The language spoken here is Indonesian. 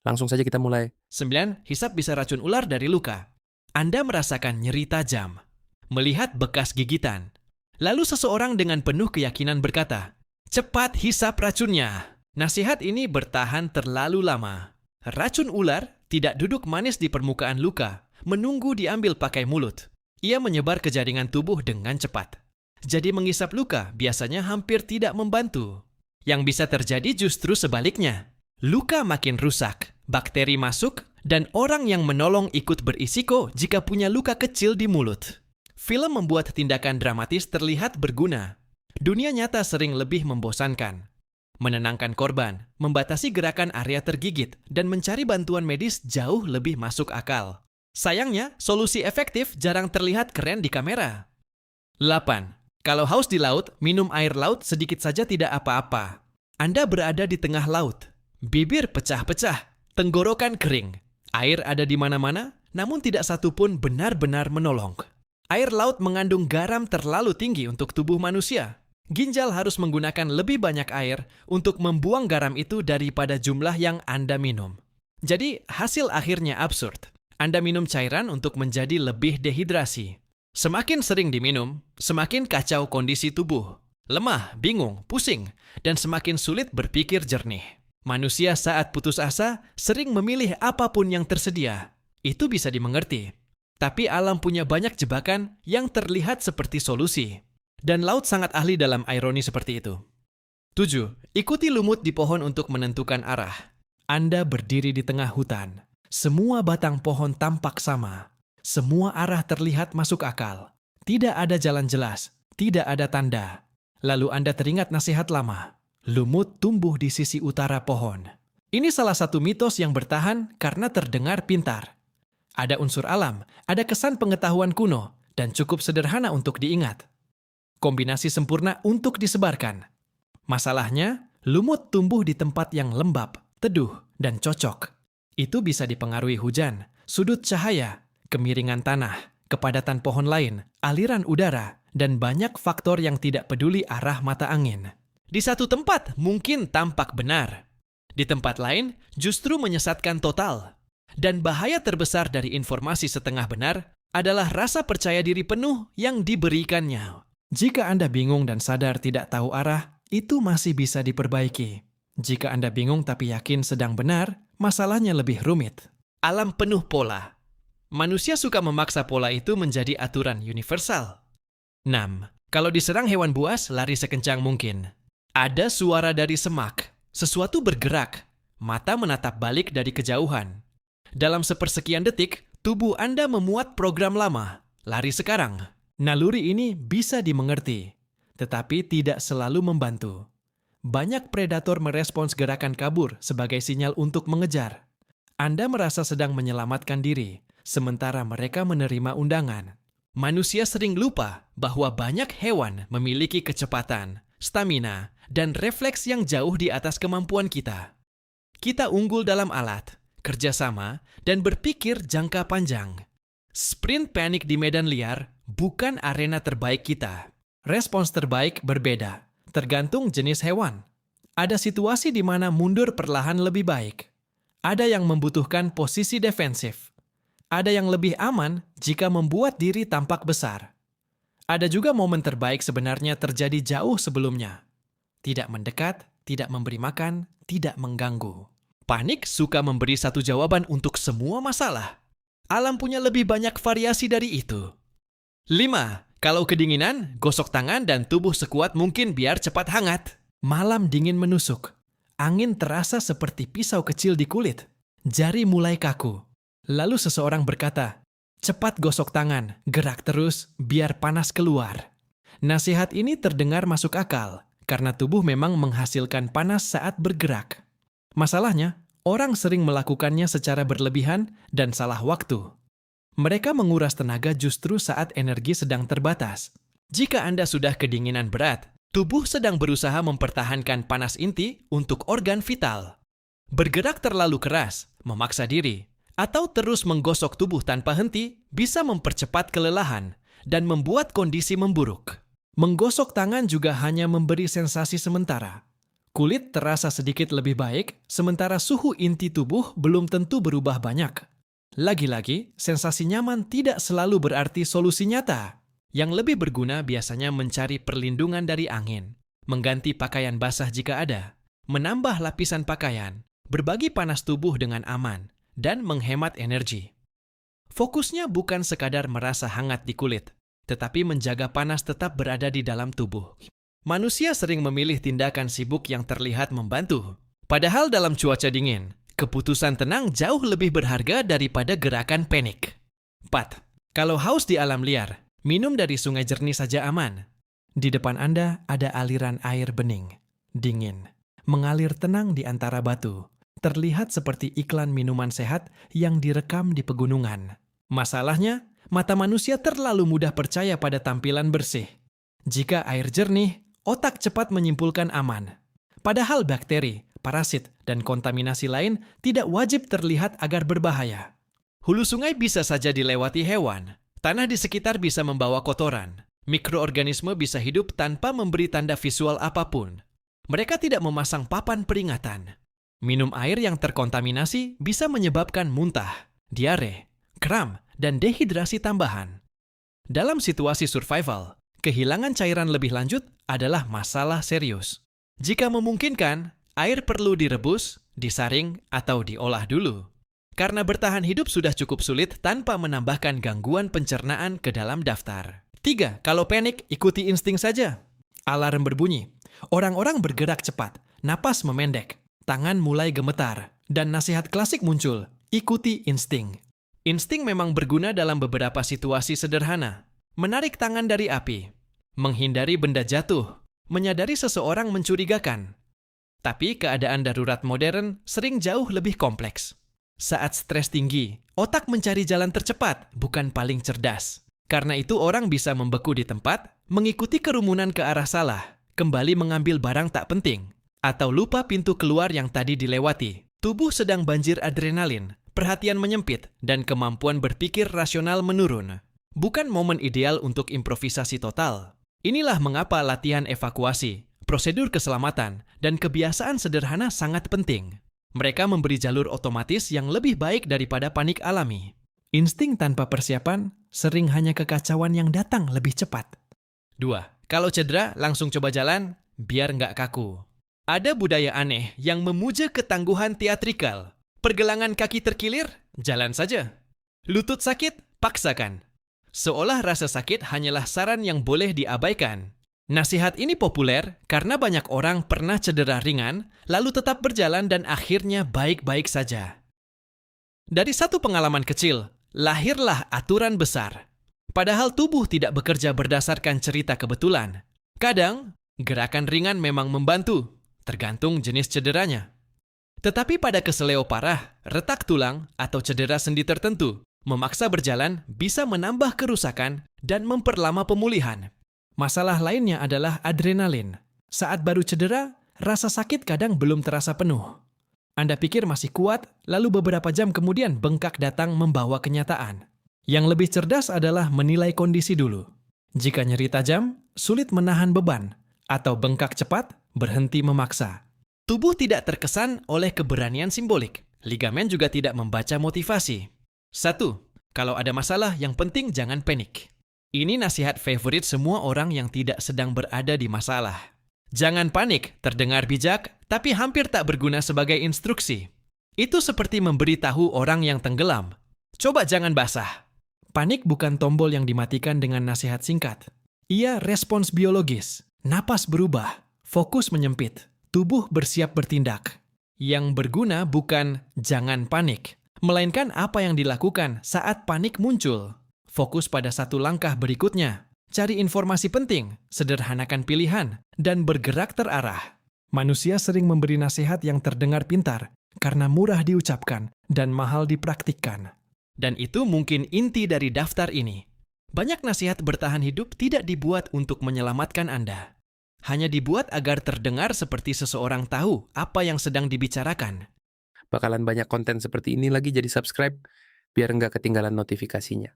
Langsung saja kita mulai. 9. Hisap bisa racun ular dari luka. Anda merasakan nyeri tajam, melihat bekas gigitan. Lalu seseorang dengan penuh keyakinan berkata, "Cepat hisap racunnya." Nasihat ini bertahan terlalu lama. Racun ular tidak duduk manis di permukaan luka, menunggu diambil pakai mulut. Ia menyebar ke jaringan tubuh dengan cepat. Jadi menghisap luka biasanya hampir tidak membantu. Yang bisa terjadi justru sebaliknya. Luka makin rusak, bakteri masuk, dan orang yang menolong ikut berisiko jika punya luka kecil di mulut. Film membuat tindakan dramatis terlihat berguna. Dunia nyata sering lebih membosankan. Menenangkan korban, membatasi gerakan area tergigit, dan mencari bantuan medis jauh lebih masuk akal. Sayangnya, solusi efektif jarang terlihat keren di kamera. 8. Kalau haus di laut, minum air laut sedikit saja tidak apa-apa. Anda berada di tengah laut. Bibir pecah-pecah, tenggorokan kering. Air ada di mana-mana, namun tidak satu pun benar-benar menolong. Air laut mengandung garam terlalu tinggi untuk tubuh manusia. Ginjal harus menggunakan lebih banyak air untuk membuang garam itu daripada jumlah yang Anda minum. Jadi, hasil akhirnya absurd. Anda minum cairan untuk menjadi lebih dehidrasi. Semakin sering diminum, semakin kacau kondisi tubuh. Lemah, bingung, pusing, dan semakin sulit berpikir jernih. Manusia saat putus asa sering memilih apapun yang tersedia. Itu bisa dimengerti. Tapi alam punya banyak jebakan yang terlihat seperti solusi. Dan laut sangat ahli dalam ironi seperti itu. 7. Ikuti lumut di pohon untuk menentukan arah. Anda berdiri di tengah hutan. Semua batang pohon tampak sama. Semua arah terlihat masuk akal. Tidak ada jalan jelas. Tidak ada tanda. Lalu Anda teringat nasihat lama. Lumut tumbuh di sisi utara pohon. Ini salah satu mitos yang bertahan karena terdengar pintar. Ada unsur alam, ada kesan pengetahuan kuno, dan cukup sederhana untuk diingat. Kombinasi sempurna untuk disebarkan. Masalahnya, lumut tumbuh di tempat yang lembab, teduh, dan cocok. Itu bisa dipengaruhi hujan, sudut cahaya, kemiringan tanah, kepadatan pohon lain, aliran udara, dan banyak faktor yang tidak peduli arah mata angin. Di satu tempat mungkin tampak benar. Di tempat lain justru menyesatkan total. Dan bahaya terbesar dari informasi setengah benar adalah rasa percaya diri penuh yang diberikannya. Jika Anda bingung dan sadar tidak tahu arah, itu masih bisa diperbaiki. Jika Anda bingung tapi yakin sedang benar, masalahnya lebih rumit. Alam penuh pola. Manusia suka memaksa pola itu menjadi aturan universal. 6. Kalau diserang hewan buas, lari sekencang mungkin. Ada suara dari semak. Sesuatu bergerak. Mata menatap balik dari kejauhan. Dalam sepersekian detik, tubuh Anda memuat program lama. Lari sekarang. Naluri ini bisa dimengerti, tetapi tidak selalu membantu. Banyak predator merespons gerakan kabur sebagai sinyal untuk mengejar. Anda merasa sedang menyelamatkan diri, sementara mereka menerima undangan. Manusia sering lupa bahwa banyak hewan memiliki kecepatan, stamina, dan refleks yang jauh di atas kemampuan kita. Kita unggul dalam alat, kerjasama, dan berpikir jangka panjang. Sprint panik di medan liar bukan arena terbaik kita. Respons terbaik berbeda, tergantung jenis hewan. Ada situasi di mana mundur perlahan lebih baik. Ada yang membutuhkan posisi defensif. Ada yang lebih aman jika membuat diri tampak besar. Ada juga momen terbaik sebenarnya terjadi jauh sebelumnya. Tidak mendekat, tidak memberi makan, tidak mengganggu. Panik suka memberi satu jawaban untuk semua masalah. Alam punya lebih banyak variasi dari itu. 5. Kalau kedinginan, gosok tangan dan tubuh sekuat mungkin biar cepat hangat. Malam dingin menusuk. Angin terasa seperti pisau kecil di kulit. Jari mulai kaku. Lalu seseorang berkata, "Cepat gosok tangan, gerak terus, biar panas keluar." Nasihat ini terdengar masuk akal, karena tubuh memang menghasilkan panas saat bergerak. Masalahnya, orang sering melakukannya secara berlebihan dan salah waktu. Mereka menguras tenaga justru saat energi sedang terbatas. Jika Anda sudah kedinginan berat, tubuh sedang berusaha mempertahankan panas inti untuk organ vital. Bergerak terlalu keras, memaksa diri, atau terus menggosok tubuh tanpa henti bisa mempercepat kelelahan dan membuat kondisi memburuk. Menggosok tangan juga hanya memberi sensasi sementara. Kulit terasa sedikit lebih baik, sementara suhu inti tubuh belum tentu berubah banyak. Lagi-lagi, sensasi nyaman tidak selalu berarti solusi nyata. Yang lebih berguna biasanya mencari perlindungan dari angin, mengganti pakaian basah jika ada, menambah lapisan pakaian, berbagi panas tubuh dengan aman, dan menghemat energi. Fokusnya bukan sekadar merasa hangat di kulit, tetapi menjaga panas tetap berada di dalam tubuh. Manusia sering memilih tindakan sibuk yang terlihat membantu. Padahal dalam cuaca dingin, keputusan tenang jauh lebih berharga daripada gerakan panik. 4. Kalau haus di alam liar, minum dari sungai jernih saja aman. Di depan Anda ada aliran air bening, dingin, mengalir tenang di antara batu. Terlihat seperti iklan minuman sehat yang direkam di pegunungan. Masalahnya, mata manusia terlalu mudah percaya pada tampilan bersih. Jika air jernih, otak cepat menyimpulkan aman. Padahal bakteri, parasit, dan kontaminasi lain tidak wajib terlihat agar berbahaya. Hulu sungai bisa saja dilewati hewan. Tanah di sekitar bisa membawa kotoran. Mikroorganisme bisa hidup tanpa memberi tanda visual apapun. Mereka tidak memasang papan peringatan. Minum air yang terkontaminasi bisa menyebabkan muntah, diare, kram, dan dehidrasi tambahan. Dalam situasi survival, kehilangan cairan lebih lanjut adalah masalah serius. Jika memungkinkan, air perlu direbus, disaring, atau diolah dulu. Karena bertahan hidup sudah cukup sulit tanpa menambahkan gangguan pencernaan ke dalam daftar. 3. Kalau panik, ikuti insting saja. Alarm berbunyi. Orang-orang bergerak cepat, napas memendek, tangan mulai gemetar, dan nasihat klasik muncul, ikuti insting. Insting memang berguna dalam beberapa situasi sederhana. Menarik tangan dari api, menghindari benda jatuh, menyadari seseorang mencurigakan. Tapi keadaan darurat modern sering jauh lebih kompleks. Saat stres tinggi, otak mencari jalan tercepat, bukan paling cerdas. Karena itu orang bisa membeku di tempat, mengikuti kerumunan ke arah salah, kembali mengambil barang tak penting, atau lupa pintu keluar yang tadi dilewati. Tubuh sedang banjir adrenalin, perhatian menyempit, dan kemampuan berpikir rasional menurun. Bukan momen ideal untuk improvisasi total. Inilah mengapa latihan evakuasi, prosedur keselamatan, dan kebiasaan sederhana sangat penting. Mereka memberi jalur otomatis yang lebih baik daripada panik alami. Insting tanpa persiapan sering hanya kekacauan yang datang lebih cepat. 2. Kalau cedera, langsung coba jalan, biar nggak kaku. Ada budaya aneh yang memuja ketangguhan teatrikal. Pergelangan kaki terkilir, jalan saja. Lutut sakit, paksakan. Seolah rasa sakit hanyalah saran yang boleh diabaikan. Nasihat ini populer karena banyak orang pernah cedera ringan, lalu tetap berjalan dan akhirnya baik-baik saja. Dari satu pengalaman kecil, lahirlah aturan besar. Padahal tubuh tidak bekerja berdasarkan cerita kebetulan. Kadang, gerakan ringan memang membantu, tergantung jenis cederanya. Tetapi pada keseleo parah, retak tulang, atau cedera sendi tertentu, memaksa berjalan bisa menambah kerusakan dan memperlama pemulihan. Masalah lainnya adalah adrenalin. Saat baru cedera, rasa sakit kadang belum terasa penuh. Anda pikir masih kuat, lalu beberapa jam kemudian bengkak datang membawa kenyataan. Yang lebih cerdas adalah menilai kondisi dulu. Jika nyeri tajam, sulit menahan beban, atau bengkak cepat, berhenti memaksa. Tubuh tidak terkesan oleh keberanian simbolik. Ligamen juga tidak membaca motivasi. 1. Kalau ada masalah, yang penting jangan panik. Ini nasihat favorit semua orang yang tidak sedang berada di masalah. Jangan panik, terdengar bijak, tapi hampir tak berguna sebagai instruksi. Itu seperti memberitahu orang yang tenggelam. Coba jangan basah. Panik bukan tombol yang dimatikan dengan nasihat singkat. Ia respons biologis. Napas berubah, fokus menyempit, tubuh bersiap bertindak. Yang berguna bukan jangan panik, melainkan apa yang dilakukan saat panik muncul. Fokus pada satu langkah berikutnya, cari informasi penting, sederhanakan pilihan, dan bergerak terarah. Manusia sering memberi nasihat yang terdengar pintar karena murah diucapkan dan mahal dipraktikkan. Dan itu mungkin inti dari daftar ini. Banyak nasihat bertahan hidup tidak dibuat untuk menyelamatkan Anda. Hanya dibuat agar terdengar seperti seseorang tahu apa yang sedang dibicarakan. Bakalan banyak konten seperti ini lagi, jadi subscribe biar nggak ketinggalan notifikasinya.